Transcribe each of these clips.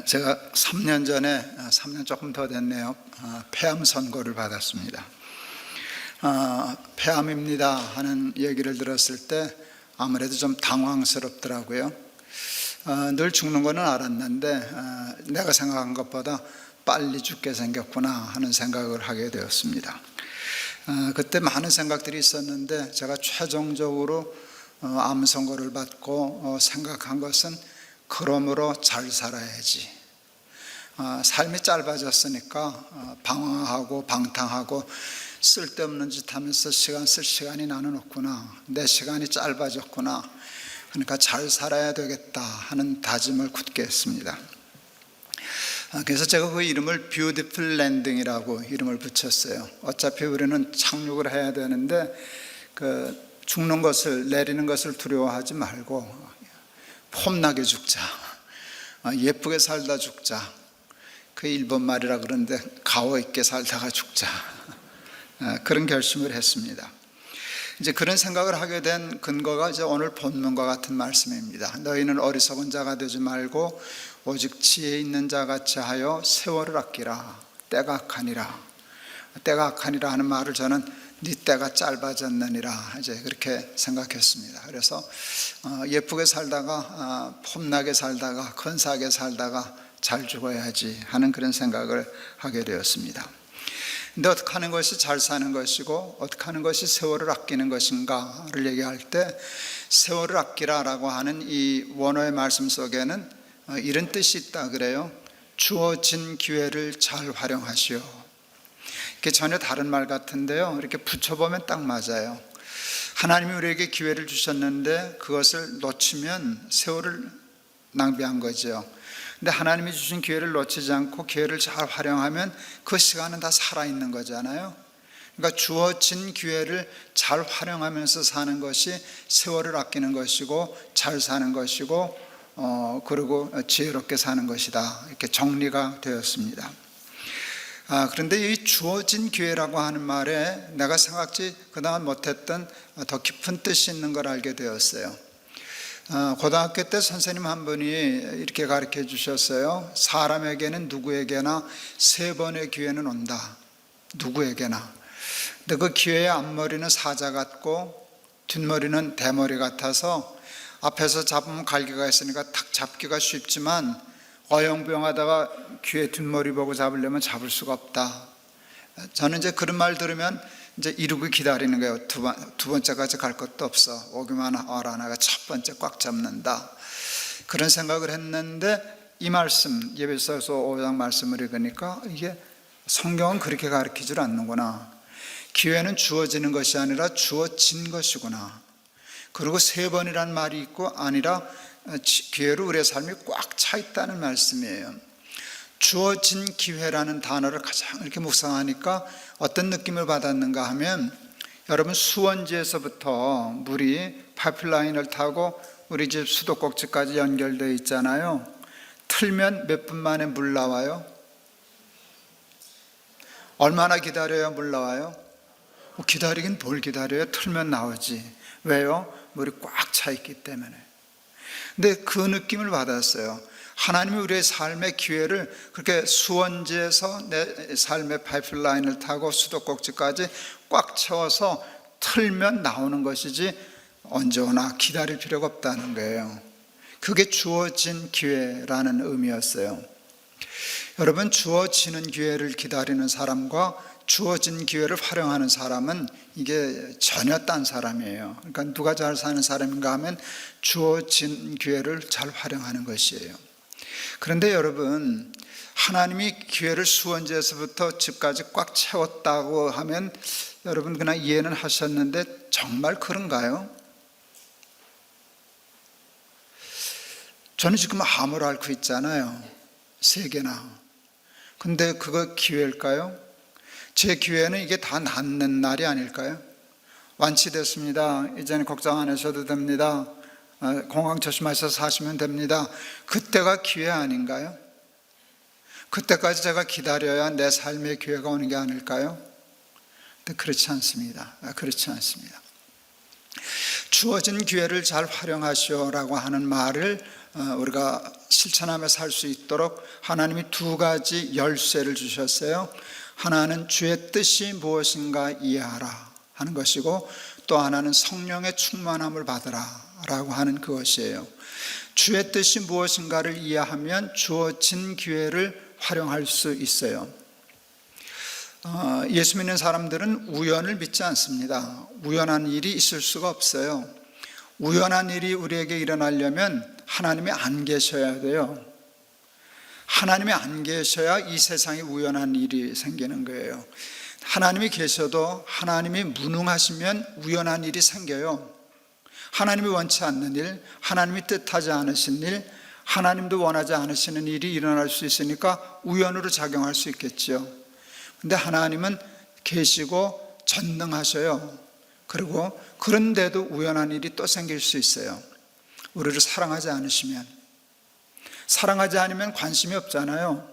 제가 3년 전에, 3년 조금 더 됐네요. 폐암 선고를 받았습니다. 폐암입니다 하는 얘기를 들었을 때 아무래도 좀 당황스럽더라고요. 늘 죽는 거는 알았는데 내가 생각한 것보다 빨리 죽게 생겼구나 하는 생각을 하게 되었습니다. 그때 많은 생각들이 있었는데 제가 최종적으로 암 선고를 받고 생각한 것은 그러므로 잘 살아야지. 삶이 짧아졌으니까 방황하고 방탕하고 쓸데없는 짓 하면서 시간 쓸 시간이 나는 없구나. 내 시간이 짧아졌구나. 그러니까 잘 살아야 되겠다 하는 다짐을 굳게 했습니다. 그래서 제가 그 이름을 뷰티풀 랜딩이라고 이름을 붙였어요. 어차피 우리는 착륙을 해야 되는데 죽는 것을, 내리는 것을 두려워하지 말고 폼나게 죽자, 예쁘게 살다 죽자. 그 일본 말이라 그러는데 가오 있게 살다가 죽자. 그런 결심을 했습니다. 이제 그런 생각을 하게 된 근거가 이제 오늘 본문과 같은 말씀입니다. 너희는 어리석은 자가 되지 말고 오직 지혜 있는 자 같이 하여 세월을 아끼라. 때가 악하니라. 때가 악하니라 하는 말을 저는 네 때가 짧아졌느니라 이제 그렇게 생각했습니다. 그래서 예쁘게 살다가 폼나게 살다가 건사하게 살다가 잘 죽어야지 하는 그런 생각을 하게 되었습니다. 근데 어떻게 하는 것이 잘 사는 것이고 어떻게 하는 것이 세월을 아끼는 것인가를 얘기할 때 세월을 아끼라라고 하는 이 원어의 말씀 속에는 이런 뜻이 있다 그래요. 주어진 기회를 잘 활용하시오. 이게 전혀 다른 말 같은데요, 이렇게 붙여보면 딱 맞아요. 하나님이 우리에게 기회를 주셨는데 그것을 놓치면 세월을 낭비한 거죠. 근데 하나님이 주신 기회를 놓치지 않고 기회를 잘 활용하면 그 시간은 다 살아있는 거잖아요. 그러니까 주어진 기회를 잘 활용하면서 사는 것이 세월을 아끼는 것이고 잘 사는 것이고 그리고 지혜롭게 사는 것이다, 이렇게 정리가 되었습니다. 그런데 이 주어진 기회라고 하는 말에 내가 생각지 그동안 못했던 더 깊은 뜻이 있는 걸 알게 되었어요. 고등학교 때 선생님 한 분이 이렇게 가르쳐 주셨어요. 사람에게는 누구에게나 3번의 기회는 온다. 누구에게나. 근데 그 기회의 앞머리는 사자 같고 뒷머리는 대머리 같아서 앞에서 잡으면 갈기가 있으니까 탁 잡기가 쉽지만 어영부영하다가 귀에 뒷머리 보고 잡으려면 잡을 수가 없다. 저는 이제 그런 말 들으면 이제 이러고 기다리는 거예요. 두 번째까지 갈 것도 없어. 오기만 와라. 내가 첫 번째 꽉 잡는다. 그런 생각을 했는데 이 말씀, 에베소서 5장 말씀을 읽으니까 이게 성경은 그렇게 가르치질 않는구나. 기회는 주어지는 것이 아니라 주어진 것이구나. 그리고 3번이라는 말이 있고 아니라 기회로 우리의 삶이 꽉 차 있다는 말씀이에요. 주어진 기회라는 단어를 가장 이렇게 묵상하니까 어떤 느낌을 받았는가 하면, 여러분 수원지에서부터 물이 파이프라인을 타고 우리 집 수도꼭지까지 연결되어 있잖아요. 틀면 몇 분 만에 물 나와요? 얼마나 기다려야 물 나와요? 기다리긴 뭘 기다려요? 틀면 나오지. 왜요? 물이 꽉 차 있기 때문에. 근데 그 느낌을 받았어요. 하나님이 우리의 삶의 기회를 그렇게 수원지에서 내 삶의 파이프라인을 타고 수도꼭지까지 꽉 채워서 틀면 나오는 것이지 언제 오나 기다릴 필요가 없다는 거예요. 그게 주어진 기회라는 의미였어요. 여러분, 주어지는 기회를 기다리는 사람과 주어진 기회를 활용하는 사람은 이게 전혀 딴 사람이에요. 그러니까 누가 잘 사는 사람인가 하면 주어진 기회를 잘 활용하는 것이에요. 그런데 여러분, 하나님이 기회를 수원지에서부터 집까지 꽉 채웠다고 하면 여러분 그냥 이해는 하셨는데 정말 그런가요? 저는 지금 암을 앓고 있잖아요. 3개나. 근데 그거 기회일까요? 제 기회는 이게 다 낫는 날이 아닐까요? 완치됐습니다. 이제는 걱정 안 하셔도 됩니다. 건강 조심하셔서 사시면 됩니다. 그때가 기회 아닌가요? 그때까지 제가 기다려야 내 삶의 기회가 오는 게 아닐까요? 근데 그렇지 않습니다. 그렇지 않습니다. 주어진 기회를 잘 활용하시오라고 하는 말을 우리가 실천하며 살 수 있도록 하나님이 두 가지 열쇠를 주셨어요. 하나는 주의 뜻이 무엇인가 이해하라 하는 것이고, 또 하나는 성령의 충만함을 받으라 라고 하는 그것이에요. 주의 뜻이 무엇인가를 이해하면 주어진 기회를 활용할 수 있어요. 예수 믿는 사람들은 우연을 믿지 않습니다. 우연한 일이 있을 수가 없어요. 우연한 일이 우리에게 일어나려면 하나님이 안 계셔야 돼요. 하나님이 안 계셔야 이 세상에 우연한 일이 생기는 거예요. 하나님이 계셔도 하나님이 무능하시면 우연한 일이 생겨요. 하나님이 원치 않는 일, 하나님이 뜻하지 않으신 일, 하나님도 원하지 않으시는 일이 일어날 수 있으니까 우연으로 작용할 수 있겠죠. 근데 하나님은 계시고 전능하셔요. 그리고 그런데도 우연한 일이 또 생길 수 있어요. 우리를 사랑하지 않으시면. 사랑하지 않으면 관심이 없잖아요.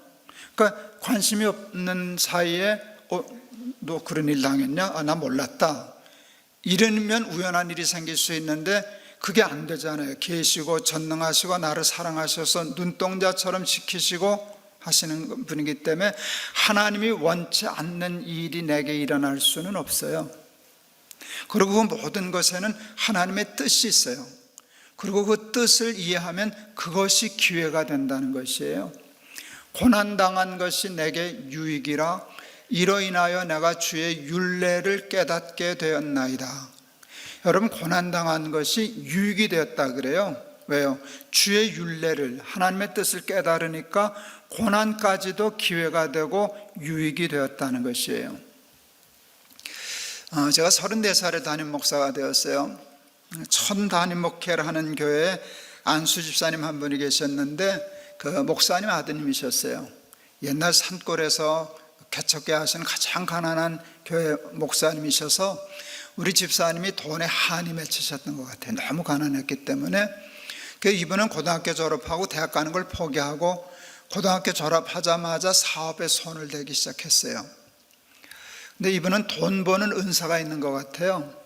그러니까 관심이 없는 사이에 너 그런 일 당했냐? 나 몰랐다. 이러면 우연한 일이 생길 수 있는데 그게 안 되잖아요. 계시고 전능하시고 나를 사랑하셔서 눈동자처럼 지키시고 하시는 분이기 때문에 하나님이 원치 않는 일이 내게 일어날 수는 없어요. 그리고 그 모든 것에는 하나님의 뜻이 있어요. 그리고 그 뜻을 이해하면 그것이 기회가 된다는 것이에요. 고난당한 것이 내게 유익이라 이로 인하여 내가 주의 율례를 깨닫게 되었나이다. 여러분, 고난당한 것이 유익이 되었다 그래요. 왜요? 주의 율례를, 하나님의 뜻을 깨달으니까 고난까지도 기회가 되고 유익이 되었다는 것이에요. 제가 34살에 담임 목사가 되었어요. 천 담임 목회를 하는 교회에 안수 집사님 한 분이 계셨는데 그 목사님 아드님이셨어요. 옛날 산골에서 개척교 하시는 가장 가난한 교회 목사님이셔서 우리 집사님이 돈에 한이 맺히셨던 것 같아요. 너무 가난했기 때문에. 이분은 고등학교 졸업하고 대학 가는 걸 포기하고 고등학교 졸업하자마자 사업에 손을 대기 시작했어요. 근데 이분은 돈 버는 은사가 있는 것 같아요.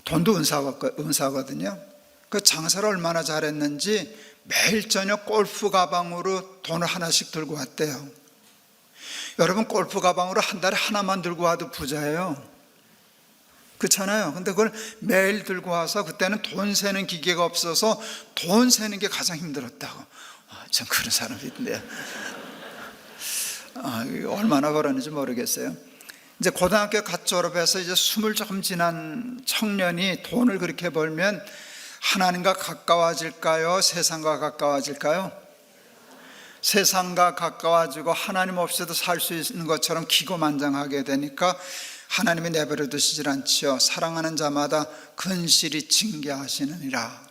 돈도 은사거든요. 그 장사를 얼마나 잘했는지 매일 저녁 골프 가방으로 돈을 하나씩 들고 왔대요. 여러분, 골프 가방으로 한 달에 하나만 들고 와도 부자예요. 그렇잖아요. 근데 그걸 매일 들고 와서 그때는 돈 세는 기계가 없어서 돈 세는 게 가장 힘들었다고. 참 그런 사람이 있는데요. 얼마나 벌었는지 모르겠어요. 이제 고등학교 갓 졸업해서 이제 20 조금 지난 청년이 돈을 그렇게 벌면 하나님과 가까워질까요? 세상과 가까워질까요? 세상과 가까워지고 하나님 없이도 살 수 있는 것처럼 기고만장하게 되니까 하나님이 내버려 두시질 않지요. 사랑하는 자마다 근실히 징계하시느니라.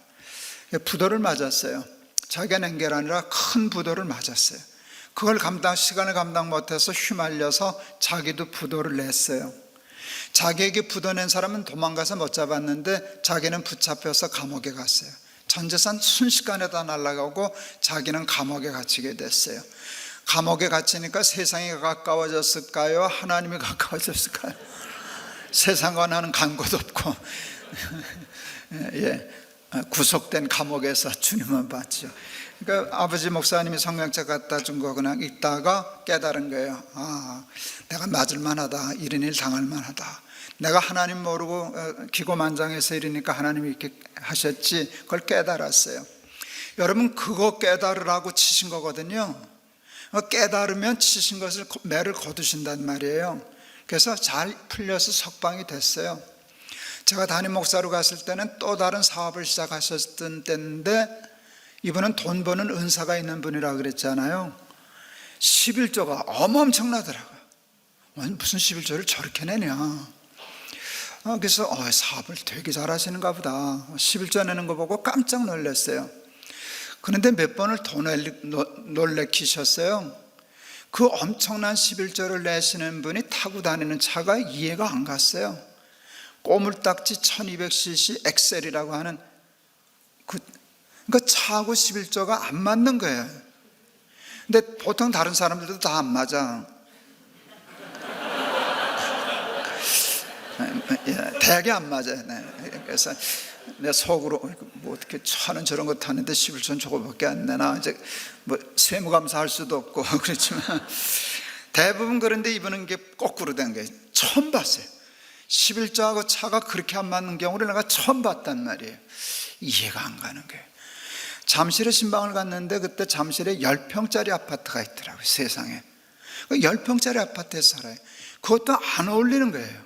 부도를 맞았어요. 자기가 낸 게 아니라 큰 부도를 맞았어요. 그걸 시간을 감당 못해서 휘말려서 자기도 부도를 냈어요. 자기에게 부도 낸 사람은 도망가서 못 잡았는데 자기는 붙잡혀서 감옥에 갔어요. 전 재산 순식간에 다 날아가고 자기는 감옥에 갇히게 됐어요. 감옥에 갇히니까 세상이 가까워졌을까요? 하나님이 가까워졌을까요? 세상과 나는 간 곳 없고 구속된 감옥에서 주님만 봤죠. 그러니까 아버지 목사님이 성경책 갖다 준 거 그냥 읽다가 깨달은 거예요. 내가 맞을 만하다, 이런 일 당할 만하다. 내가 하나님 모르고 기고만장해서 이러니까 하나님이 이렇게 하셨지, 그걸 깨달았어요. 여러분, 그거 깨달으라고 치신 거거든요. 깨달으면 치신 것을 매를 거두신단 말이에요. 그래서 잘 풀려서 석방이 됐어요. 제가 담임 목사로 갔을 때는 또 다른 사업을 시작하셨던 때인데 이분은 돈 버는 은사가 있는 분이라고 그랬잖아요. 11조가 어마어마하더라고요. 무슨 11조를 저렇게 내냐. 그래서 사업을 되게 잘하시는가 보다. 11조 내는 거 보고 깜짝 놀랐어요. 그런데 몇 번을 더 놀래키셨어요. 그 엄청난 11조를 내시는 분이 타고 다니는 차가 이해가 안 갔어요. 꼬물딱지 1200cc 엑셀이라고 하는 그러니까 차하고 11조가 안 맞는 거예요. 근데 보통 다른 사람들도 다 안 맞아. 대학이 안 맞아요. 네. 그래서 내 속으로 뭐 어떻게 차는 저런 거 타는데 11천 저거밖에 안 내나, 이제 뭐 세무감사할 수도 없고 그렇지만 대부분 그런데 이분은 게 거꾸로 된 거예요. 처음 봤어요. 11조하고 차가 그렇게 안 맞는 경우를 내가 처음 봤단 말이에요. 이해가 안 가는 거예요. 잠실에 신방을 갔는데 그때 잠실에 10평짜리 아파트가 있더라고요. 세상에 10평짜리 아파트에 살아요. 그것도 안 어울리는 거예요.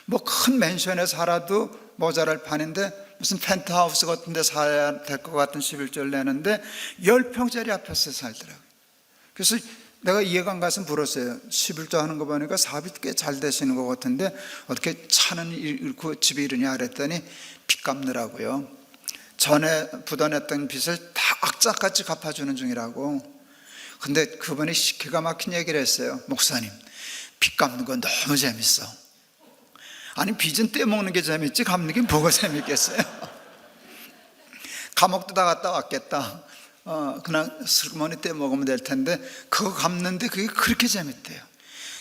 뭐 큰 맨션에 살아도 모자랄 판인데 무슨 펜트하우스 같은 데 살아야 될 것 같은 11조를 내는데 10평짜리 아파트에 살더라고요. 그래서 내가 이해가 안 가서 물었어요. 11조 하는 거 보니까 사업이 꽤 잘 되시는 것 같은데 어떻게 차는 잃고 집이 이러냐 그랬더니 빚 갚느라고요. 전에 부도냈던 빚을 다 악착같이 갚아주는 중이라고. 근데 그분이 기가 막힌 얘기를 했어요. 목사님, 빚 갚는 건 너무 재밌어. 아니, 빚은 떼먹는 게 재밌지 갚는 게 뭐가 재밌겠어요? 감옥도 다 갔다 왔겠다. 그냥 슬그머니 떼먹으면 될 텐데 그거 갚는데 그게 그렇게 재밌대요.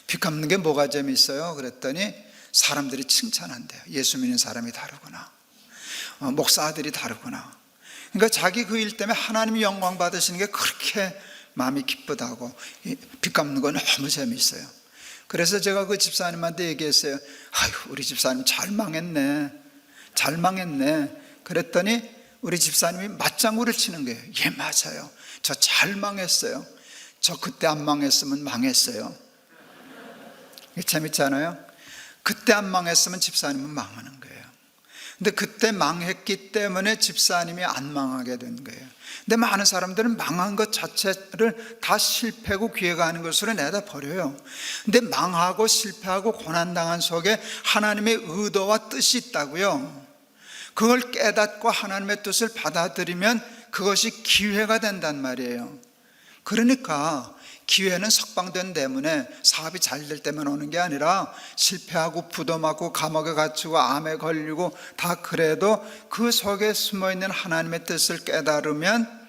빚 갚는 게 뭐가 재밌어요? 그랬더니 사람들이 칭찬한대요. 예수 믿는 사람이 다르구나, 목사들이 다르구나. 그러니까 자기 그 일 때문에 하나님이 영광 받으시는 게 그렇게 마음이 기쁘다고. 빚 갚는 건 너무 재밌어요. 그래서 제가 그 집사님한테 얘기했어요. 아유, 우리 집사님 잘 망했네, 잘 망했네. 그랬더니 우리 집사님이 맞장구를 치는 거예요. 예, 맞아요. 저 잘 망했어요. 저 그때 안 망했으면 망했어요. 재밌잖아요. 그때 안 망했으면 집사님은 망하는 거예요. 근데 그때 망했기 때문에 집사님이 안 망하게 된 거예요. 근데 많은 사람들은 망한 것 자체를 다 실패고 기회가 아닌 것으로 내다 버려요. 근데 망하고 실패하고 고난당한 속에 하나님의 의도와 뜻이 있다고요. 그걸 깨닫고 하나님의 뜻을 받아들이면 그것이 기회가 된단 말이에요. 그러니까 기회는 석방된 때문에, 사업이 잘 될 때만 오는 게 아니라 실패하고 부도 맞고 감옥에 갇히고 암에 걸리고 다 그래도 그 속에 숨어있는 하나님의 뜻을 깨달으면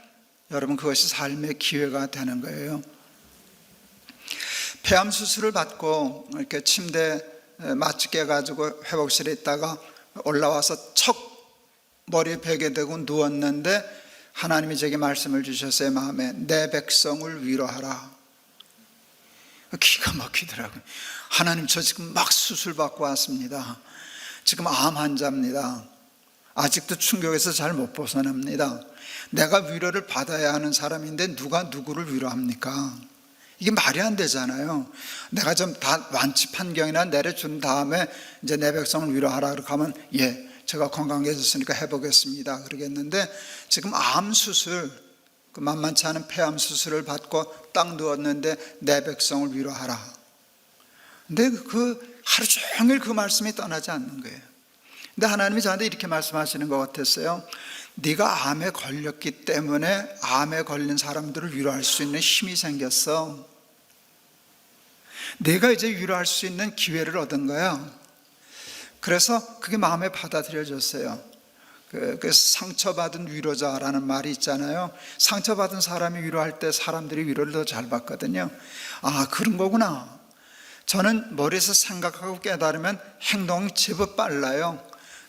여러분 그것이 삶의 기회가 되는 거예요. 폐암 수술을 받고 이렇게 침대에 맞추게 해가지고 회복실에 있다가 올라와서 척 머리에 베게 되고 누웠는데 하나님이 제게 말씀을 주셨어요. 마음에, 내 백성을 위로하라. 기가 막히더라고요. 하나님, 저 지금 막 수술 받고 왔습니다. 지금 암 환자입니다. 아직도 충격에서 잘 못 벗어납니다. 내가 위로를 받아야 하는 사람인데 누가 누구를 위로합니까? 이게 말이 안 되잖아요. 내가 좀 다 완치 판경이나 내려준 다음에 이제 내 백성을 위로하라 그렇게 하면, 예, 제가 건강해졌으니까 해보겠습니다 그러겠는데, 지금 암 수술, 그 만만치 않은 폐암 수술을 받고 딱 누웠는데 내 백성을 위로하라. 근데 그 하루 종일 그 말씀이 떠나지 않는 거예요. 근데 하나님이 저한테 이렇게 말씀하시는 것 같았어요. 네가 암에 걸렸기 때문에 암에 걸린 사람들을 위로할 수 있는 힘이 생겼어. 내가 이제 위로할 수 있는 기회를 얻은 거야. 그래서 그게 마음에 받아들여졌어요. 그 상처받은 위로자라는 말이 있잖아요. 상처받은 사람이 위로할 때 사람들이 위로를 더 잘 받거든요. 아, 그런 거구나. 저는 머리에서 생각하고 깨달으면 행동이 제법 빨라요.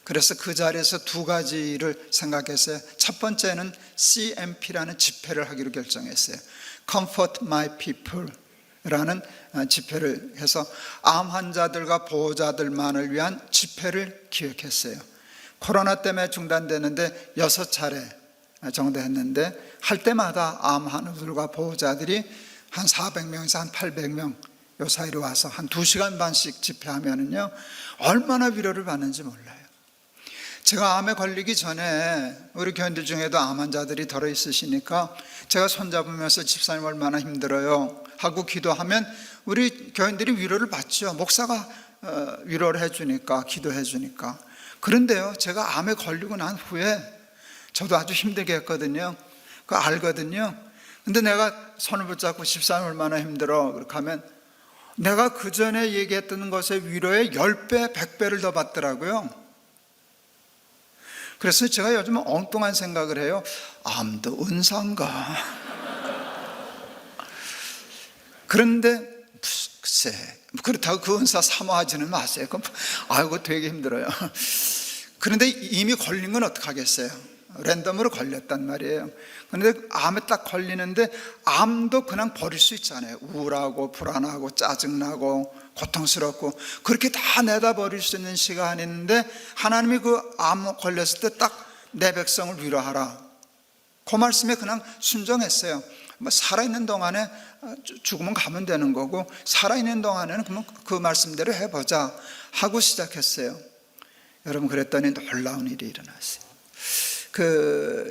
그래서 그 자리에서 두 가지를 생각했어요. 첫 번째는 CMP라는 집회를 하기로 결정했어요. Comfort My People 라는 집회를 해서 암 환자들과 보호자들만을 위한 집회를 기획했어요. 코로나 때문에 중단되는데 6차례 정도 했는데, 할 때마다 암 환우들과 보호자들이 한 400명에서 한 800명 요 사이로 와서 한 2시간 반씩 집회하면은요, 얼마나 위로를 받는지 몰라요. 제가 암에 걸리기 전에 우리 교인들 중에도 암 환자들이 덜어 있으시니까 제가 손잡으면서 집사님 얼마나 힘들어요 하고 기도하면 우리 교인들이 위로를 받죠. 목사가 위로를 해주니까, 기도해 주니까. 그런데요, 제가 암에 걸리고 난 후에 저도 아주 힘들게 했거든요. 그거 알거든요. 근데 내가 손을 붙잡고 집사님 얼마나 힘들어 그렇게 하면 내가 그 전에 얘기했던 것의 위로에 10배, 100배를 더 받더라고요. 그래서 제가 요즘 엉뚱한 생각을 해요. 암도 은사인가? 그런데 글쎄, 그렇다고 그 은사 사모하지는 마세요. 아이고 되게 힘들어요. 그런데 이미 걸린 건 어떡하겠어요? 랜덤으로 걸렸단 말이에요. 그런데 암에 딱 걸리는데 암도 그냥 버릴 수 있잖아요. 우울하고 불안하고 짜증나고 고통스럽고 그렇게 다 내다 버릴 수 있는 시간인데 하나님이 그 암 걸렸을 때 딱 내 백성을 위로하라, 그 말씀에 그냥 순종했어요. 뭐 살아있는 동안에 죽으면 가면 되는 거고 살아있는 동안에는 그러면 그 말씀대로 해보자 하고 시작했어요. 여러분, 그랬더니 놀라운 일이 일어났어요.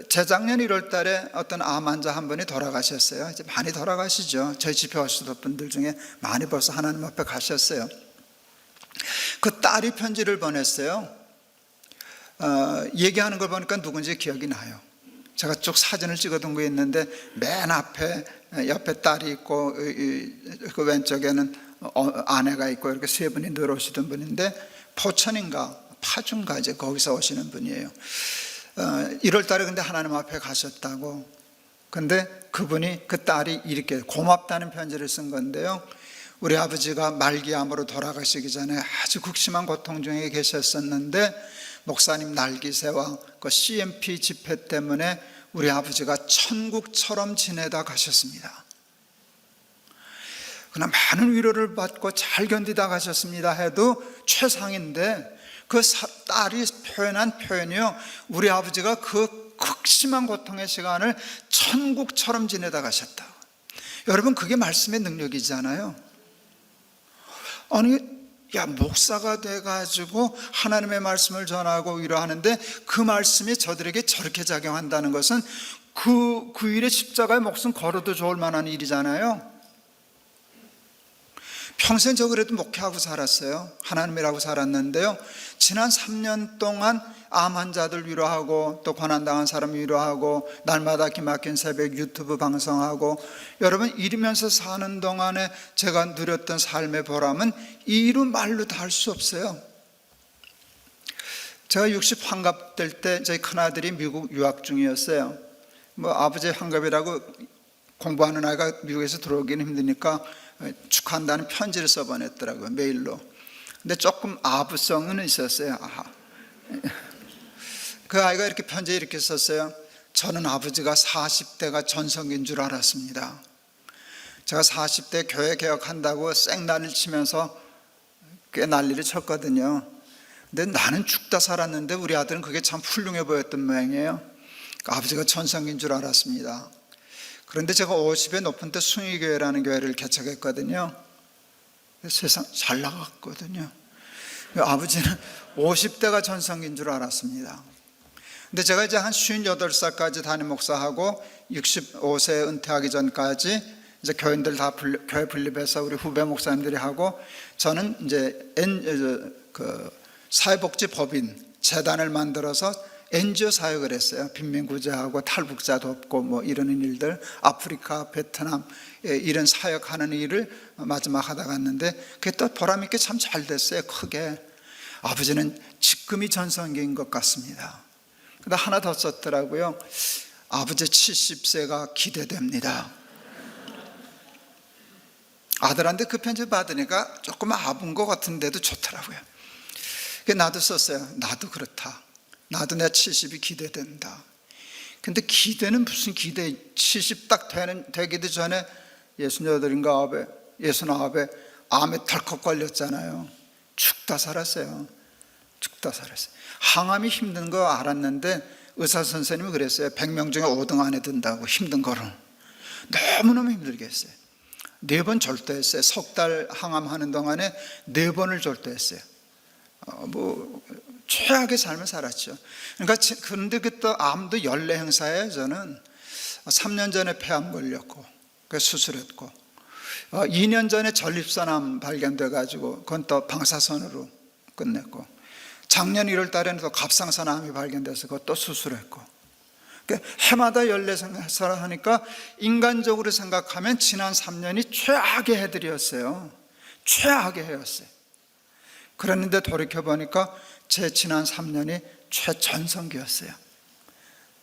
재작년 1월 달에 어떤 암 환자 한 분이 돌아가셨어요. 이제 많이 돌아가시죠. 저희 집회 오시던 분들 중에 많이 벌써 하나님 앞에 가셨어요. 그 딸이 편지를 보냈어요. 얘기하는 걸 보니까 누군지 기억이 나요. 제가 쭉 사진을 찍어둔 거 있는데 맨 앞에 옆에 딸이 있고 그 왼쪽에는 아내가 있고 이렇게 세 분이 늘 오시던 분인데 포천인가 파주인가 이제 거기서 오시는 분이에요. 1월 달에 근데 하나님 앞에 가셨다고. 근데 그분이, 그 딸이 이렇게 고맙다는 편지를 쓴 건데요. 우리 아버지가 말기암으로 돌아가시기 전에 아주 극심한 고통 중에 계셨었는데 목사님 날기세와 그 CMP 집회 때문에 우리 아버지가 천국처럼 지내다 가셨습니다. 그러나 많은 위로를 받고 잘 견디다 가셨습니다 해도 최상인데 그 딸이 표현한 표현이요, 우리 아버지가 그 극심한 고통의 시간을 천국처럼 지내다 가셨다. 여러분, 그게 말씀의 능력이잖아요. 아니, 야, 목사가 돼가지고 하나님의 말씀을 전하고 위로하는데 그 말씀이 저들에게 저렇게 작용한다는 것은 그 일에 십자가의 목숨 걸어도 좋을 만한 일이잖아요. 평생 저 그래도 목회하고 살았어요. 하나님이라고 살았는데요, 지난 3년 동안 암 환자들 위로하고 또 고난당한 사람 위로하고 날마다 기막힌 새벽 유튜브 방송하고, 여러분, 이러면서 사는 동안에 제가 누렸던 삶의 보람은 이루 말로 다 할 수 없어요. 제가 60 환갑 될 때 저희 큰아들이 미국 유학 중이었어요. 뭐 아버지 환갑이라고 공부하는 아이가 미국에서 들어오기는 힘드니까 축하한다는 편지를 써보냈더라고요, 메일로. 근데 조금 아부성은 있었어요. 그 아이가 이렇게 편지에 이렇게 썼어요. 저는 아버지가 40대가 전성기인 줄 알았습니다. 제가 40대 교회 개혁한다고 생난리를 치면서 꽤 난리를 쳤거든요. 근데 나는 죽다 살았는데 우리 아들은 그게 참 훌륭해 보였던 모양이에요. 아버지가 전성기인 줄 알았습니다. 그런데 제가 50에 높은 때 숭의교회라는 교회를 개척했거든요. 세상 잘 나갔거든요. 아버지는 50대가 전성기인 줄 알았습니다. 근데 제가 이제 한 58살까지 담임 목사하고 65세 은퇴하기 전까지 이제 교인들 다 교회 분립해서 우리 후배 목사님들이 하고, 저는 이제 사회복지법인 재단을 만들어서 NGO 사역을 했어요. 빈민구제하고 탈북자 돕고 뭐 이러는 일들, 아프리카, 베트남 이런 사역하는 일을 마지막 하다 갔는데 그게 또 보람있게 참 잘 됐어요. 크게. 아버지는 지금이 전성기인 것 같습니다. 근데 하나 더 썼더라고요. 아버지 70세가 기대됩니다. 아들한테 그 편지 받으니까 조금 아픈 것 같은데도 좋더라고요. 나도 썼어요. 나도 그렇다. 나도 내 70이 기대된다. 근데 기대는 무슨 기대? 70 딱 되기도 전에 68인가 69에 암에 덜컥 걸렸잖아요. 죽다 살았어요. 죽다 살았어요. 항암이 힘든 거 알았는데 의사 선생님이 그랬어요. 100명 중에 5등 안에 든다고, 힘든 거를. 너무너무 힘들게 했어요. 4번 절도했어요. 석 달 항암하는 동안에 4번을 절도했어요. 최악의 삶을 살았죠. 그러니까 그런데 그때 암도 연례 행사예요. 저는 3년 전에 폐암 걸렸고 그래서 수술했고, 2년 전에 전립선암 발견돼 가지고 그건 또 방사선으로 끝냈고, 작년 1월 달에는 또 갑상선암이 발견돼서 그것도 수술했고, 그러니까 해마다 연례 행사를 하니까 인간적으로 생각하면 지난 3년이 최악의 해들이었어요. 최악의 해였어요. 그랬는데 돌이켜보니까 제 지난 3년이 최전성기였어요.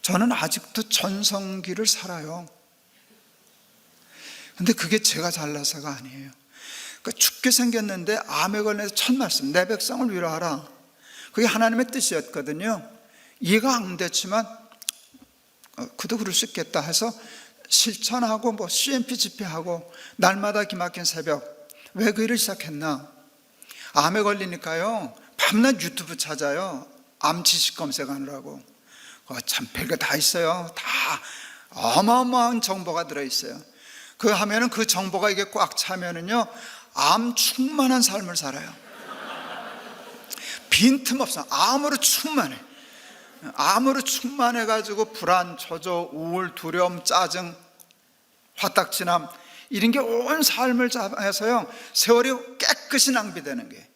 저는 아직도 전성기를 살아요. 근데 그게 제가 잘나서가 아니에요. 죽게 생겼는데 암에 걸려서 첫 말씀, 내 백성을 위로하라. 그게 하나님의 뜻이었거든요. 이해가 안 됐지만 그도 그럴 수 있겠다 해서 실천하고 CMP 집회하고 날마다 기막힌 새벽. 왜 그 일을 시작했나? 암에 걸리니까요, 밤낮 유튜브 찾아요. 암 지식 검색하느라고. 참 별거 다 있어요. 다 어마어마한 정보가 들어있어요. 그 하면은 그 정보가 이게 꽉 차면은요, 암 충만한 삶을 살아요. 빈틈없어. 암으로 충만해. 암으로 충만해가지고 불안, 초조, 우울, 두려움, 짜증, 화딱지남 이런 게 온 삶을 해서요, 세월이 깨끗이 낭비되는 게.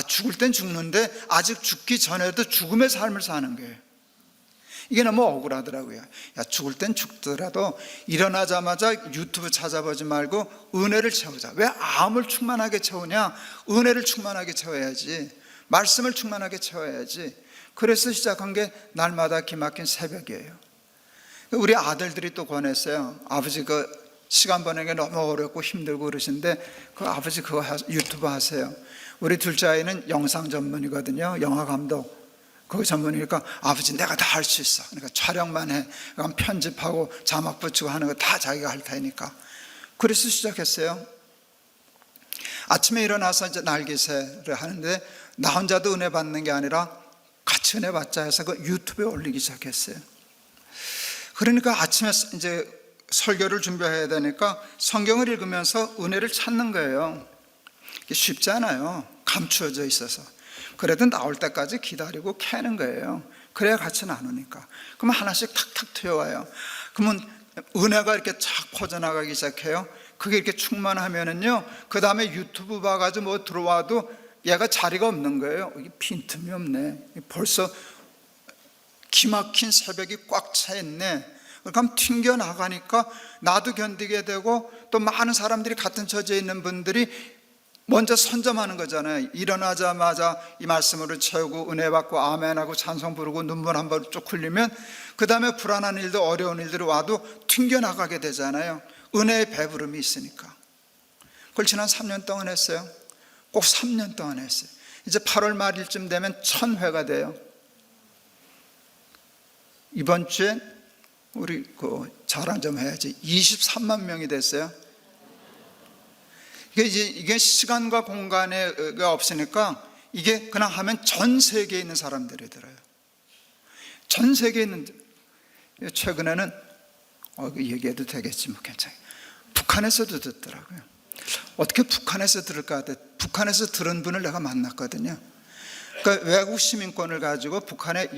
죽을 땐 죽는데 아직 죽기 전에도 죽음의 삶을 사는 거예요. 이게 너무 억울하더라고요. 죽을 땐 죽더라도 일어나자마자 유튜브 찾아보지 말고 은혜를 채우자. 왜 암을 충만하게 채우냐? 은혜를 충만하게 채워야지. 말씀을 충만하게 채워야지. 그래서 시작한 게 날마다 기막힌 새벽이에요. 우리 아들들이 또 권했어요. 아버지 시간 보내는 게 너무 어렵고 힘들고 그러신데 아버지 그거 유튜브 하세요. 우리 둘째 아이는 영상 전문이거든요. 영화 감독 그거 전문이니까 아버지 내가 다 할 수 있어. 그러니까 촬영만 해. 그럼 편집하고 자막 붙이고 하는 거 다 자기가 할 테니까. 그래서 시작했어요. 아침에 일어나서 이제 날기세를 하는데 나 혼자도 은혜 받는 게 아니라 같이 은혜 받자 해서 그 유튜브에 올리기 시작했어요. 그러니까 아침에 이제 설교를 준비해야 되니까 성경을 읽으면서 은혜를 찾는 거예요. 이게 쉽지 않아요. 감추어져 있어서. 그래도 나올 때까지 기다리고 캐는 거예요. 그래야 같이 나누니까. 그러면 하나씩 탁탁 튀어와요. 그러면 은혜가 이렇게 쫙 퍼져나가기 시작해요. 그게 이렇게 충만하면은요, 그 다음에 유튜브 봐가지고 들어와도 얘가 자리가 없는 거예요. 이게 빈틈이 없네. 벌써 기막힌 새벽이 꽉 차 있네. 그럼 튕겨나가니까 나도 견디게 되고 또 많은 사람들이 같은 처지에 있는 분들이 먼저 선점하는 거잖아요. 일어나자마자 이 말씀으로 채우고 은혜 받고 아멘하고 찬송 부르고 눈물 한 번 쭉 흘리면 그 다음에 불안한 일도 어려운 일들이 와도 튕겨나가게 되잖아요. 은혜의 배부름이 있으니까. 그걸 지난 3년 동안 했어요. 꼭 3년 동안 했어요. 이제 8월 말일쯤 되면 1000회가 돼요. 이번 주에 우리 자랑 좀 해야지. 23만 명이 됐어요. 이게 시간과 공간에 없으니까 이게 그냥 하면 전 세계에 있는 사람들이 들어요. 전 세계에 있는. 최근에는 얘기해도 되겠지 뭐 괜찮아요. 북한에서도 듣더라고요. 어떻게 북한에서 들을까 하다 북한에서 들은 분을 내가 만났거든요. 그러니까 외국 시민권을 가지고 북한의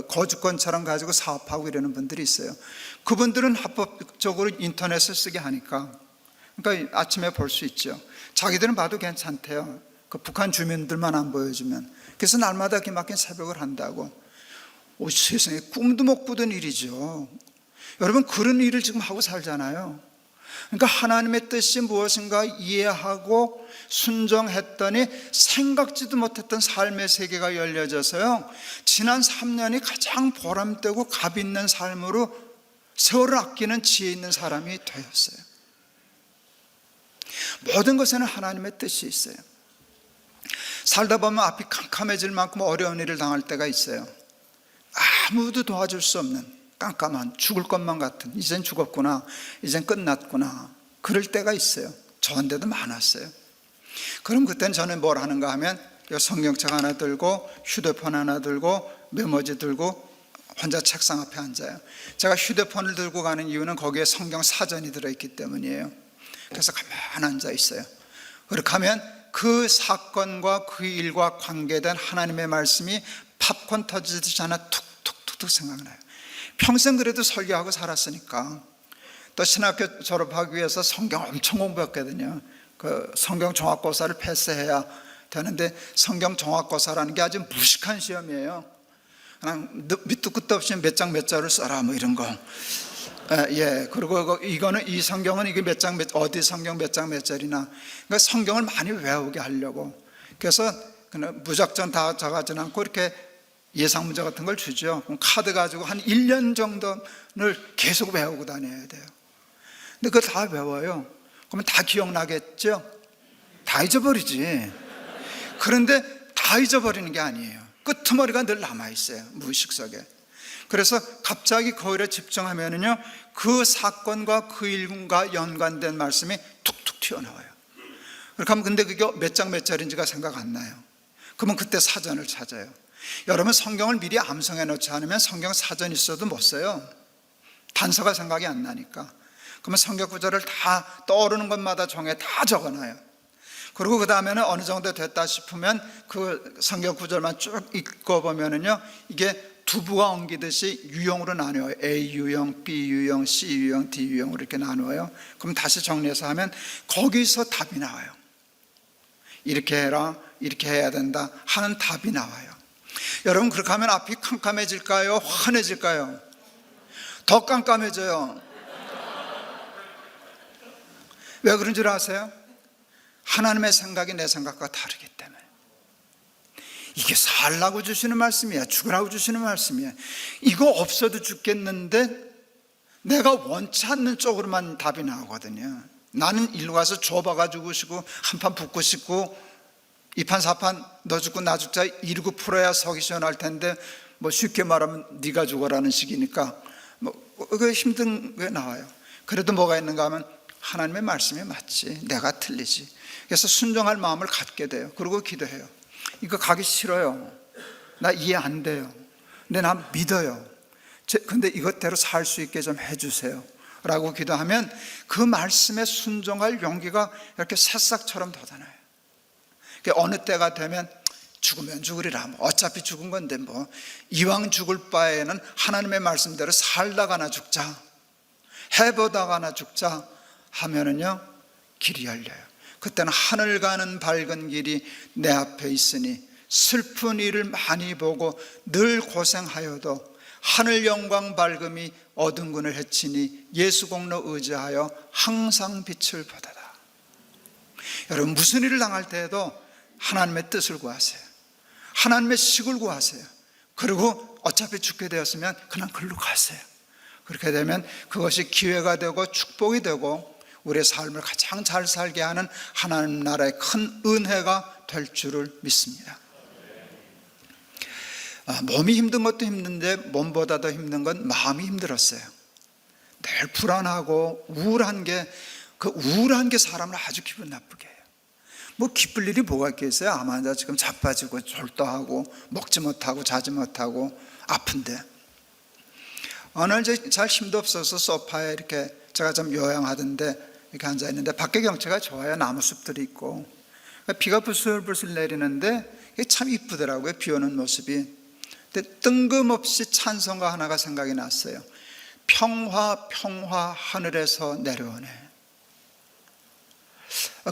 거주권처럼 가지고 사업하고 이러는 분들이 있어요. 그분들은 합법적으로 인터넷을 쓰게 하니까, 그러니까 아침에 볼 수 있죠. 자기들은 봐도 괜찮대요. 그 북한 주민들만 안 보여주면. 그래서 날마다 기막힌 새벽을 한다고. 세상에 꿈도 못 꾸던 일이죠. 여러분, 그런 일을 지금 하고 살잖아요. 그러니까 하나님의 뜻이 무엇인가 이해하고 순종했더니 생각지도 못했던 삶의 세계가 열려져서요, 지난 3년이 가장 보람되고 값 있는 삶으로 세월을 아끼는 지혜 있는 사람이 되었어요. 모든 것에는 하나님의 뜻이 있어요. 살다 보면 앞이 캄캄해질 만큼 어려운 일을 당할 때가 있어요. 아무도 도와줄 수 없는 깜깜한, 죽을 것만 같은, 이젠 죽었구나, 이젠 끝났구나, 그럴 때가 있어요. 저한테도 많았어요. 그럼 그때는 저는 뭘 하는가 하면 성경책 하나 들고 휴대폰 하나 들고 메모지 들고 혼자 책상 앞에 앉아요. 제가 휴대폰을 들고 가는 이유는 거기에 성경 사전이 들어있기 때문이에요. 그래서 가만히 앉아 있어요. 그렇게 하면 그 사건과 그 일과 관계된 하나님의 말씀이 팝콘 터지듯이 하나 툭툭툭툭 생각나요. 평생 그래도 설교하고 살았으니까. 또 신학교 졸업하기 위해서 성경 엄청 공부했거든요. 그 성경 종합고사를 패스해야 되는데 성경 종합고사라는 게 아주 무식한 시험이에요. 그냥 밑도 끝도 없이 몇 장 몇 절을 써라 뭐 이런 거. 그리고 이거는 이 성경은 이게 몇 장 어디 성경 몇 장 몇 절이나. 그러니까 성경을 많이 외우게 하려고. 그래서 그냥 무작정 다 적하지는 않고 이렇게 예상 문제 같은 걸 주죠. 그럼 카드 가지고 한 1년 정도를 계속 외우고 다녀야 돼요. 근데 그걸 다 외워요. 그러면 다 기억나겠죠? 다 잊어버리지. 그런데 다 잊어버리는 게 아니에요. 끄트머리가 늘 남아있어요, 무의식 속에. 그래서 갑자기 거울에 집중하면은요, 그 사건과 그 일과 연관된 말씀이 툭툭 튀어나와요. 그렇게 하면 근데 그게 몇 장 몇 절인지가 생각 안 나요. 그러면 그때 사전을 찾아요. 여러분, 성경을 미리 암송해 놓지 않으면 성경 사전 있어도 못 써요. 단서가 생각이 안 나니까. 그러면 성경 구절을 다 떠오르는 것마다 종에 다 적어놔요. 그리고 그 다음에는 어느 정도 됐다 싶으면 그 성경 구절만 쭉 읽어보면은요, 이게 두부가 엉기듯이 유형으로 나누어요. A 유형, B 유형, C 유형, D 유형으로 이렇게 나누어요. 그럼 다시 정리해서 하면 거기서 답이 나와요. 이렇게 해라, 이렇게 해야 된다 하는 답이 나와요. 여러분, 그렇게 하면 앞이 캄캄해질까요? 환해질까요? 더 깜깜해져요. 왜 그런 줄 아세요? 하나님의 생각이 내 생각과 다르기 때문에. 이게 살라고 주시는 말씀이야, 죽으라고 주시는 말씀이야. 이거 없어도 죽겠는데 내가 원치 않는 쪽으로만 답이 나오거든요. 나는 일로 가서 좁아가지고 죽고 한판 붙고 싶고 이판 사판 너 죽고 나 죽자 이러고 풀어야 속이 시원할 텐데, 뭐 쉽게 말하면 네가 죽어라는 식이니까 뭐 그게 힘든 게 나와요. 그래도 뭐가 있는가 하면 하나님의 말씀이 맞지, 내가 틀리지. 그래서 순종할 마음을 갖게 돼요. 그리고 기도해요. 이거 가기 싫어요, 나 이해 안 돼요, 근데 나 믿어요, 근데 이것대로 살 수 있게 좀 해주세요 라고 기도하면 그 말씀에 순종할 용기가 이렇게 새싹처럼 돋아나요. 어느 때가 되면 죽으면 죽으리라, 뭐 어차피 죽은 건데 뭐 이왕 죽을 바에는 하나님의 말씀대로 살다가나 죽자, 해보다가나 죽자 하면은요, 길이 열려요. 그때는 하늘 가는 밝은 길이 내 앞에 있으니 슬픈 일을 많이 보고 늘 고생하여도 하늘 영광 밝음이 어둠군을 해치니 예수 공로 의지하여 항상 빛을 보다다. 여러분, 무슨 일을 당할 때에도 하나님의 뜻을 구하세요. 하나님의 식을 구하세요. 그리고 어차피 죽게 되었으면 그냥 글로 가세요. 그렇게 되면 그것이 기회가 되고 축복이 되고 우리의 삶을 가장 잘 살게 하는 하나님 나라의 큰 은혜가 될 줄을 믿습니다. 몸이 힘든 것도 힘든데 몸보다 더 힘든 건 마음이 힘들었어요. 늘 불안하고 우울한 게, 그 우울한 게 사람을 아주 기분 나쁘게 해요. 뭐 기쁠 일이 뭐가 있겠어요? 암 환자 지금 자빠지고 졸도하고 먹지 못하고 자지 못하고 아픈데. 어느 날 잘 힘도 없어서 소파에 이렇게 제가 좀 요양하던데 이렇게 앉아있는데 밖에 경치가 좋아요. 나무숲들이 있고 비가 부슬부슬 내리는데 이게 참 이쁘더라고요, 비 오는 모습이. 근데 뜬금없이 찬송가 하나가 생각이 났어요. 평화 평화 하늘에서 내려오네.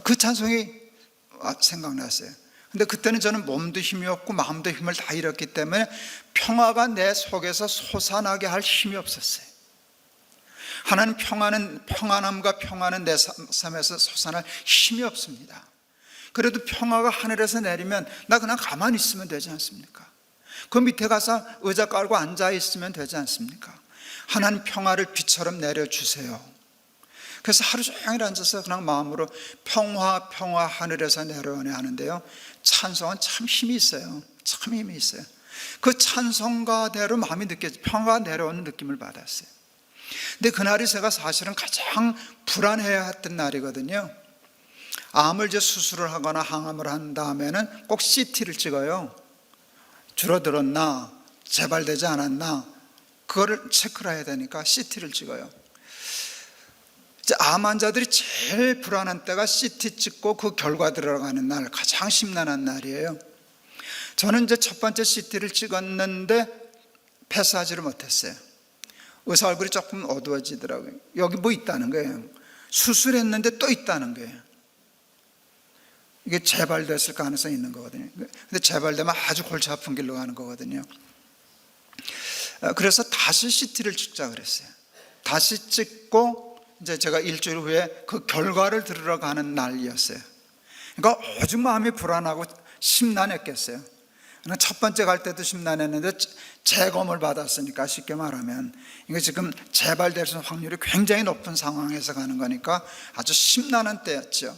그 찬송이 생각났어요. 근데 그때는 저는 몸도 힘이 없고 마음도 힘을 다 잃었기 때문에 평화가 내 속에서 솟아나게 할 힘이 없었어요. 하나님 평안함과 평안은 내 삶에서 솟아날 힘이 없습니다. 그래도 평화가 하늘에서 내리면 나 그냥 가만히 있으면 되지 않습니까? 그 밑에 가서 의자 깔고 앉아 있으면 되지 않습니까? 하나님 평화를 비처럼 내려주세요. 그래서 하루 종일 앉아서 그냥 마음으로 평화 평화 하늘에서 내려오네 하는데요, 찬송은 참 힘이 있어요. 참 힘이 있어요. 그 찬송가대로 마음이 평화가 내려오는 느낌을 받았어요. 근데 그날이 제가 사실은 가장 불안해했던 날이거든요. 암을 이제 수술을 하거나 항암을 한 다음에는 꼭 CT를 찍어요. 줄어들었나, 재발되지 않았나, 그거를 체크를 해야 되니까 CT를 찍어요. 이제 암 환자들이 제일 불안한 때가 CT 찍고 그 결과 들어가는 날, 가장 심란한 날이에요. 저는 이제 첫 번째 CT를 찍었는데 패스하지를 못했어요. 의사 얼굴이 조금 어두워지더라고요. 여기 뭐 있다는 거예요. 수술했는데 또 있다는 거예요. 이게 재발됐을 가능성이 있는 거거든요. 근데 재발되면 아주 골치 아픈 길로 가는 거거든요. 그래서 다시 CT를 찍자 그랬어요. 다시 찍고 이제 제가 일주일 후에 그 결과를 들으러 가는 날이었어요. 그러니까 오죽 마음이 불안하고 심란했겠어요. 첫 번째 갈 때도 심란했는데 재검을 받았으니까, 쉽게 말하면 이게 지금 재발될 수 있는 확률이 굉장히 높은 상황에서 가는 거니까 아주 심란한 때였죠.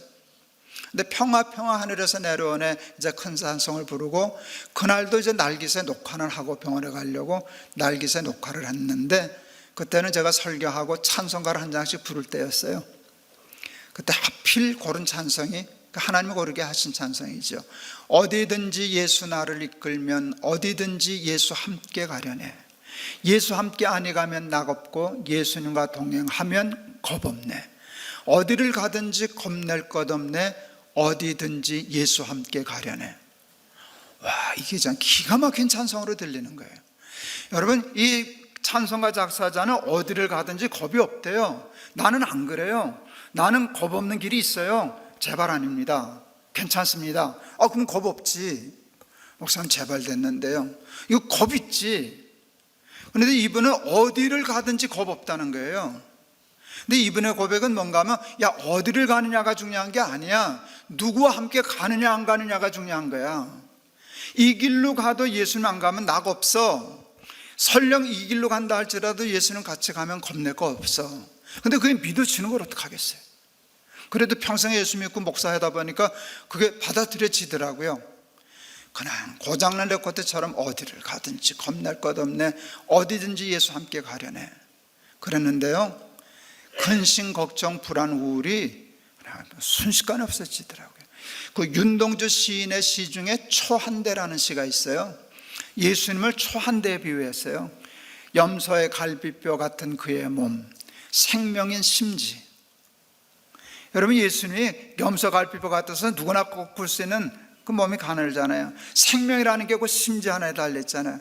근데 평화 하늘에서 내려오네 이제 큰 찬송을 부르고, 그날도 이제 날깃새 녹화를 하고 병원에 가려고 날깃새 녹화를 했는데, 그때는 제가 설교하고 찬송가를 한 장씩 부를 때였어요. 그때 하필 고른 찬송이 하나님이 고르게 하신 찬송이죠. 어디든지 예수 나를 이끌면 어디든지 예수 함께 가려네. 예수 함께 아니 가면 낙없고 예수님과 동행하면 겁없네. 어디를 가든지 겁낼 것 없네. 어디든지 예수 함께 가려네. 와, 이게 참 기가 막힌 찬송으로 들리는 거예요. 여러분, 이 찬송가 작사자는 어디를 가든지 겁이 없대요. 나는 안 그래요. 나는 겁 없는 길이 있어요. 제발 아닙니다. 괜찮습니다. 그럼 겁 없지. 목사님 제발 됐는데요. 이거 겁 있지. 그런데 이분은 어디를 가든지 겁 없다는 거예요. 근데 이분의 고백은 뭔가 하면, 야, 어디를 가느냐가 중요한 게 아니야. 누구와 함께 가느냐 안 가느냐가 중요한 거야. 이 길로 가도 예수님 안 가면 낙 없어. 설령 이 길로 간다 할지라도 예수님 같이 가면 겁낼 거 없어. 근데 그게 믿어지는 걸 어떡하겠어요. 그래도 평생 예수 믿고 목사하다 보니까 그게 받아들여지더라고요. 그냥 고장난 레코드처럼 어디를 가든지 겁낼 것 없네. 어디든지 예수 함께 가려네. 그랬는데요, 근심, 걱정, 불안, 우울이 순식간에 없어지더라고요. 그 윤동주 시인의 시 중에 초한대라는 시가 있어요. 예수님을 초한대에 비유했어요. 염소의 갈비뼈 같은 그의 몸, 생명인 심지. 여러분, 예수님이 염소 갈비뼈 같아서 누구나 꺾을 수 있는 그 몸이 가늘잖아요. 생명이라는 게 그 심지 하나에 달렸잖아요.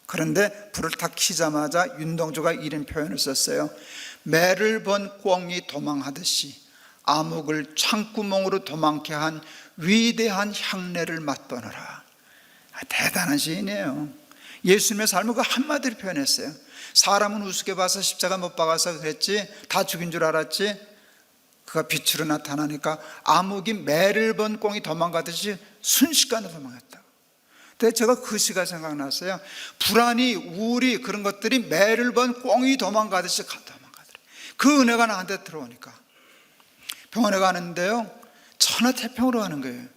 그런데 불을 탁 켜자마자 윤동주가 이런 표현을 썼어요. 매를 번 꿩이 도망하듯이 암흑을 창구멍으로 도망케 한 위대한 향내를 맛보느라. 대단한 시인이에요. 예수님의 삶을 그 한마디로 표현했어요. 사람은 우습게 봐서 십자가 못 박아서 그랬지, 다 죽인 줄 알았지, 그가 빛으로 나타나니까 암흑이 매를 번 꿩이 도망가듯이 순식간에 도망갔다. 근데 제가 그 시가 생각났어요. 불안이, 우울이, 그런 것들이 매를 번 꿩이 도망가듯이 도망가더라. 그 은혜가 나한테 들어오니까 병원에 가는데요, 천하태평으로 가는 거예요.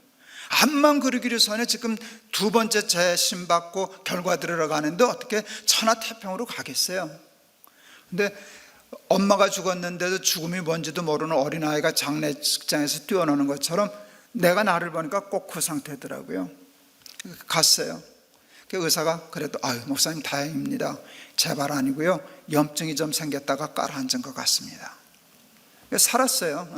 암만 그러기를 전에 지금 두 번째 재심 받고 결과 들어가는데 어떻게 천하태평으로 가겠어요. 근데 엄마가 죽었는데도 죽음이 뭔지도 모르는 어린아이가 장례식장에서 뛰어노는 것처럼 내가 나를 보니까 꼭 그 상태더라고요. 갔어요. 그 의사가 그래도 목사님 다행입니다. 재발 아니고요, 염증이 좀 생겼다가 깔아앉은 것 같습니다. 살았어요.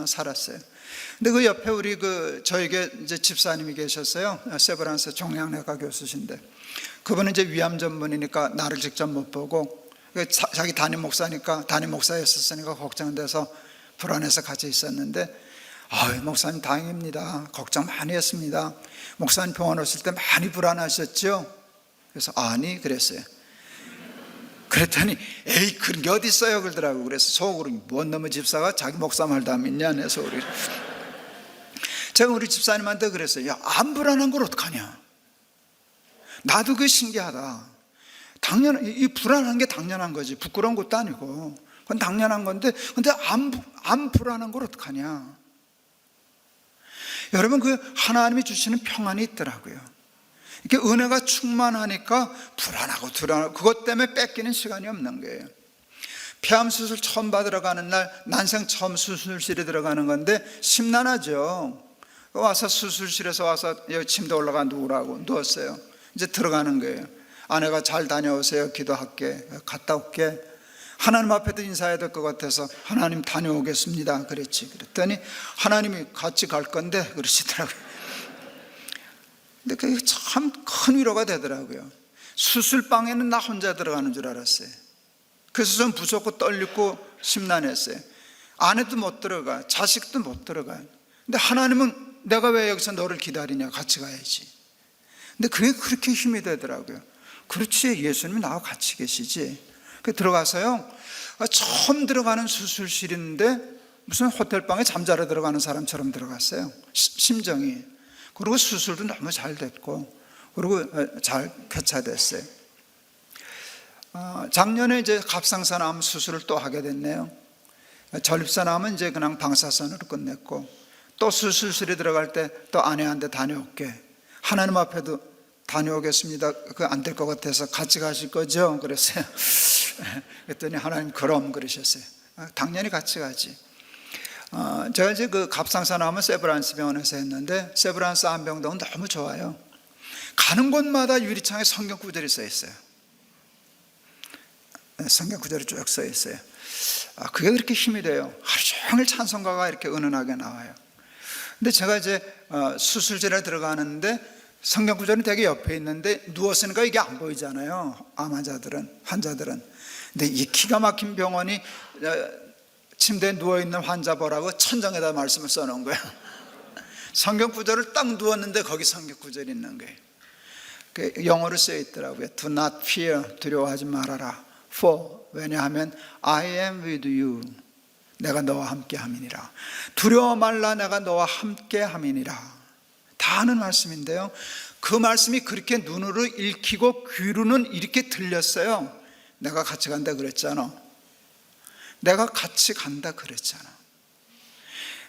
근데 그 옆에 우리 저에게 이제 집사님이 계셨어요. 세브란스 종양내과 교수신데, 그분은 이제 위암 전문이니까 나를 직접 못 보고, 자기 담임 목사였으니까 걱정돼서 불안해서 같이 있었는데, 목사님 다행입니다. 걱정 많이 했습니다. 목사님 병원 오실 때 많이 불안하셨죠? 그래서 아니 그랬어요. 그랬더니 에이 그런 게 어디 있어요 그러더라고요. 그래서 속으로 뭔 놈의 집사가 자기 목사 말도 안 믿냐 내 소리. 제가 우리 집사님한테 그랬어요. 야, 안 불안한 걸 어떡하냐. 나도 그게 신기하다. 이 불안한 게 당연한 거지. 부끄러운 것도 아니고 그건 당연한 건데, 근데 안 불안한 걸 어떡하냐. 여러분, 그 하나님이 주시는 평안이 있더라고요. 이렇게 은혜가 충만하니까 불안하고 그것 때문에 뺏기는 시간이 없는 거예요. 폐암 수술 처음 받으러 가는 날, 난생 처음 수술실에 들어가는 건데 심란하죠. 와서 수술실에서 와서 여기 침대 올라가 누웠어요. 이제 들어가는 거예요. 아내가 잘 다녀오세요. 기도할게. 갔다 올게. 하나님 앞에도 인사해야 될 것 같아서 하나님 다녀오겠습니다 그랬지. 그랬더니 하나님이 같이 갈 건데 그러시더라고요. 근데 그게 참 큰 위로가 되더라고요. 수술방에는 나 혼자 들어가는 줄 알았어요. 그래서 좀 무섭고 떨리고 심란했어요. 아내도 못 들어가, 자식도 못 들어가요. 근데 하나님은 내가 왜 여기서 너를 기다리냐, 같이 가야지. 근데 그게 그렇게 힘이 되더라고요. 그렇지, 예수님이 나와 같이 계시지. 들어가서요, 처음 들어가는 수술실인데 무슨 호텔방에 잠자러 들어가는 사람처럼 들어갔어요. 심정이. 그리고 수술도 너무 잘 됐고, 그리고 잘 쾌차됐어요. 작년에 이제 갑상선암 수술을 또 하게 됐네요. 전립선암은 이제 그냥 방사선으로 끝냈고, 또 수술실에 들어갈 때 또 아내한테 다녀올게. 하나님 앞에도 다녀오겠습니다. 그 안 될 것 같아서 같이 가실 거죠? 그랬어요. 그랬더니 하나님 그럼 그러셨어요. 당연히 같이 가지. 제가 이제 그 갑상선암은 세브란스 병원에서 했는데 세브란스 암병동은 너무 좋아요. 가는 곳마다 유리창에 성경 구절이 써 있어요. 성경 구절이 쭉 써 있어요. 그게 그렇게 힘이 돼요. 하루 종일 찬송가가 이렇게 은은하게 나와요. 근데 제가 이제 수술실에 들어가는데 성경 구절이 되게 옆에 있는데 누웠으니까 이게 안 보이잖아요. 암 환자들은. 근데 이 기가 막힌 병원이 침대에 누워있는 환자 보라고 천장에다 말씀을 써놓은 거예요. 성경 구절을 딱 누웠는데 거기 성경 구절이 있는 거예요. 영어로 쓰여 있더라고요. Do not fear, 두려워하지 말아라. For, 왜냐하면 I am with you, 내가 너와 함께 함이니라. 두려워 말라, 내가 너와 함께 함이니라. 다 아는 말씀인데요, 그 말씀이 그렇게 눈으로 읽히고 귀로는 이렇게 들렸어요. 내가 같이 간다 그랬잖아. 내가 같이 간다 그랬잖아.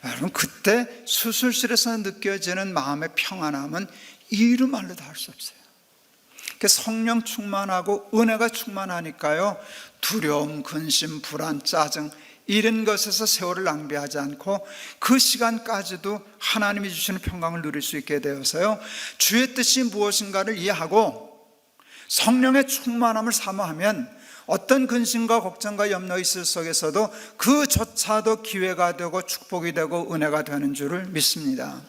여러분, 그때 수술실에서 느껴지는 마음의 평안함은 이루 말로 다 할 수 없어요. 성령 충만하고 은혜가 충만하니까요, 두려움, 근심, 불안, 짜증 이런 것에서 세월을 낭비하지 않고 그 시간까지도 하나님이 주시는 평강을 누릴 수 있게 되어서요, 주의 뜻이 무엇인가를 이해하고 성령의 충만함을 사모하면 어떤 근심과 걱정과 염려 있을 속에서도 그조차도 기회가 되고 축복이 되고 은혜가 되는 줄을 믿습니다.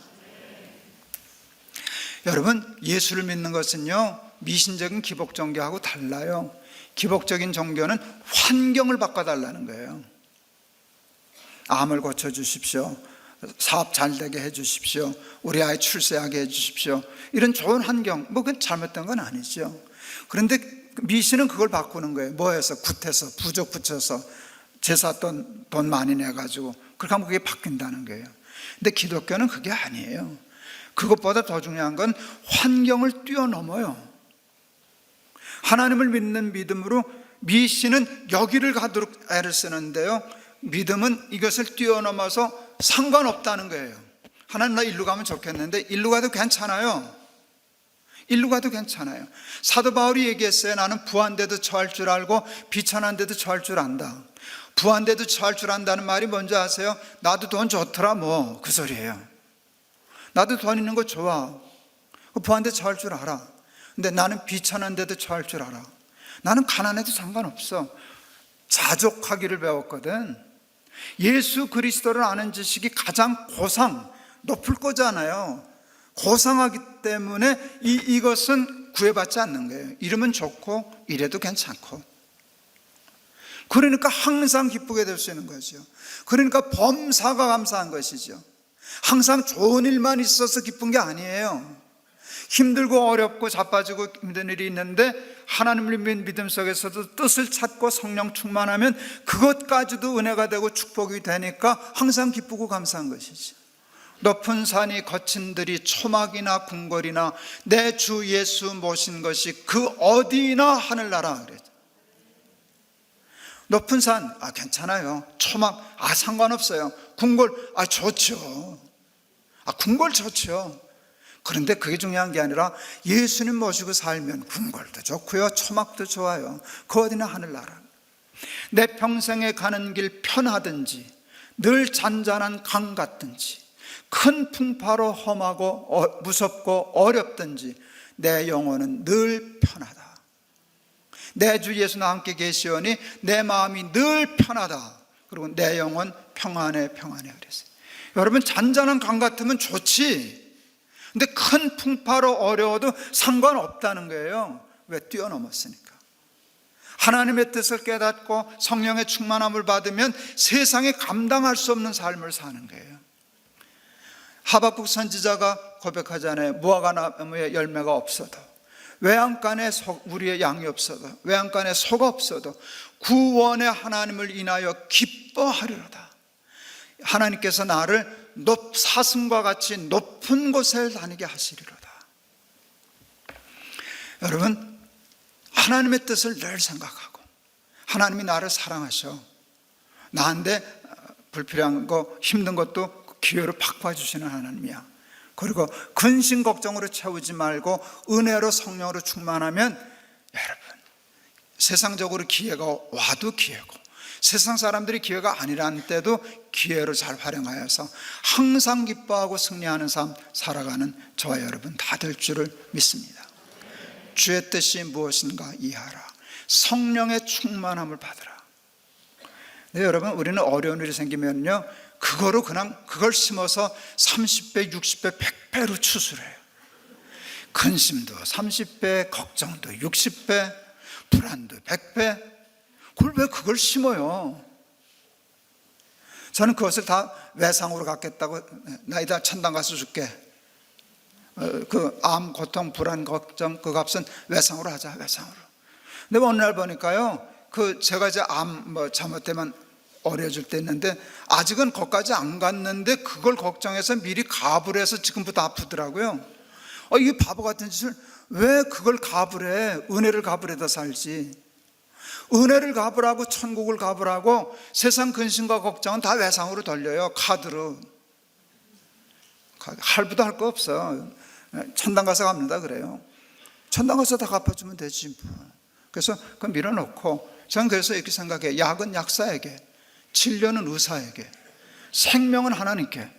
여러분, 예수를 믿는 것은요, 미신적인 기복 종교하고 달라요. 기복적인 종교는 환경을 바꿔달라는 거예요. 암을 고쳐주십시오, 사업 잘 되게 해주십시오, 우리 아이 출세하게 해주십시오, 이런 좋은 환경, 그건 잘못된 건 아니죠. 그런데 미신은 그걸 바꾸는 거예요. 뭐 해서? 굿해서, 부적 붙여서, 제사 돈 많이 내가지고 그렇게 하면 그게 바뀐다는 거예요. 근데 기독교는 그게 아니에요. 그것보다 더 중요한 건 환경을 뛰어넘어요. 하나님을 믿는 믿음으로 미신은 여기를 가도록 애를 쓰는데요, 믿음은 이것을 뛰어넘어서 상관없다는 거예요. 하나님, 나 일로 가면 좋겠는데 일로 가도 괜찮아요. 일로 가도 괜찮아요. 사도 바울이 얘기했어요. 나는 부한데도 처할 줄 알고 비천한데도 처할 줄 안다. 부한데도 처할 줄 안다는 말이 뭔지 아세요? 나도 돈 좋더라 뭐, 그 소리예요. 나도 돈 있는 거 좋아, 부한데 처할 줄 알아. 근데 나는 비천한데도 처할 줄 알아. 나는 가난해도 상관없어. 자족하기를 배웠거든. 예수 그리스도를 아는 지식이 가장 높을 거잖아요. 고상하기 때문에 이것은 구애받지 않는 거예요. 이러면 좋고 이래도 괜찮고. 그러니까 항상 기쁘게 될 수 있는 거죠. 그러니까 범사가 감사한 것이죠. 항상 좋은 일만 있어서 기쁜 게 아니에요. 힘들고 어렵고 자빠지고 힘든 일이 있는데 하나님을 믿는 믿음 속에서도 뜻을 찾고 성령 충만하면 그것까지도 은혜가 되고 축복이 되니까 항상 기쁘고 감사한 것이죠. 높은 산이 거친 들이 초막이나 궁궐이나 내 주 예수 모신 것이 그 어디나 하늘나라 그랬죠. 높은 산, 괜찮아요. 초막, 상관없어요. 궁궐, 좋죠. 궁궐 좋죠. 그런데 그게 중요한 게 아니라 예수님 모시고 살면 궁궐도 좋고요, 초막도 좋아요. 그 어디나 하늘나라. 내 평생에 가는 길 편하든지 늘 잔잔한 강 같든지 큰 풍파로 험하고 무섭고 어렵든지 내 영혼은 늘 편하다. 내 주 예수와 함께 계시오니 내 마음이 늘 편하다. 그리고 내 영혼 평안해 그랬어요. 여러분, 잔잔한 강 같으면 좋지. 근데 큰 풍파로 어려워도 상관없다는 거예요. 왜? 뛰어넘었으니까. 하나님의 뜻을 깨닫고 성령의 충만함을 받으면 세상에 감당할 수 없는 삶을 사는 거예요. 하박국 선지자가 고백하잖아요. 무화과 나무에 열매가 없어도, 외양간에 우리의 양이 없어도, 외양간에 소가 없어도 구원의 하나님을 인하여 기뻐하리로다. 하나님께서 나를 사슴과 같이 높은 곳에 다니게 하시리로다. 여러분, 하나님의 뜻을 늘 생각하고 하나님이 나를 사랑하셔. 나한테 불필요한 거, 힘든 것도 기회로 바꿔주시는 하나님이야. 그리고 근심 걱정으로 채우지 말고 은혜로 성령으로 충만하면 여러분 세상적으로 기회가 와도 기회고 세상 사람들이 기회가 아니라는 때도 기회로 잘 활용하여서 항상 기뻐하고 승리하는 삶 살아가는 저와 여러분 다 될 줄을 믿습니다. 주의 뜻이 무엇인가 이해하라. 성령의 충만함을 받으라. 네, 여러분 우리는 어려운 일이 생기면요 그거로 그냥 그걸 심어서 30배, 60배, 100배로 추수해요. 근심도 30배, 걱정도 60배, 불안도 100배. 그걸 왜 그걸 심어요? 저는 그것을 다 외상으로 갖겠다고 나 이따 천당 가서 줄게. 그 암, 고통, 불안, 걱정 그 값은 외상으로 하자. 외상으로. 근데 어느 날 보니까요 제가 이제 암 잘못되면 어려질 때 있는데 아직은 거기까지 안 갔는데 그걸 걱정해서 미리 가불 해서 지금부터 아프더라고요. 이게 바보 같은 짓을 왜 그걸 가불해? 은혜를 가불해다 살지. 은혜를 가불하고 천국을 가불하고 세상 근심과 걱정은 다 외상으로 돌려요. 카드로. 할부도 할 거 없어. 천당 가서 갚는다 그래요. 천당 가서 다 갚아주면 되지 뭐. 그래서 그걸 밀어놓고 저는 그래서 이렇게 생각해요. 약은 약사에게, 진료는 의사에게, 생명은 하나님께.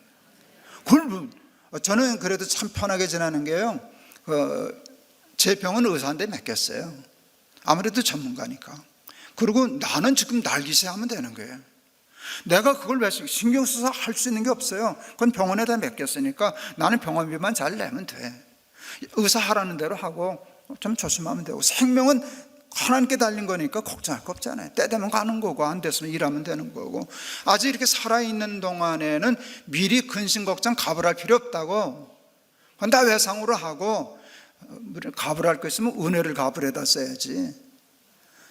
그걸 저는 그래도 참 편하게 지내는 게요. 제 병은 의사한테 맡겼어요. 아무래도 전문가니까. 그리고 나는 지금 날기세 하면 되는 거예요. 내가 그걸 왜 신경 써서 할 수 있는 게 없어요. 그건 병원에다 맡겼으니까 나는 병원비만 잘 내면 돼. 의사 하라는 대로 하고 좀 조심하면 되고 생명은 하나님께 달린 거니까 걱정할 거 없잖아요. 때 되면 가는 거고 안 됐으면 일하면 되는 거고 아직 이렇게 살아있는 동안에는 미리 근심 걱정 가불할 필요 없다고. 그건 다 외상으로 하고 가불할 거 있으면 은혜를 가불해다 써야지.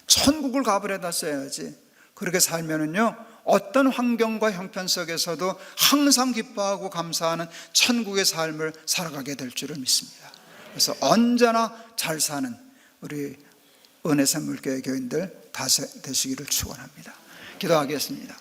천국을 가불해다 써야지. 그렇게 살면은요 어떤 환경과 형편 속에서도 항상 기뻐하고 감사하는 천국의 삶을 살아가게 될 줄을 믿습니다. 그래서 언제나 잘 사는 우리 은혜샘물교회 교인들 다 되시기를 축원합니다. 기도하겠습니다.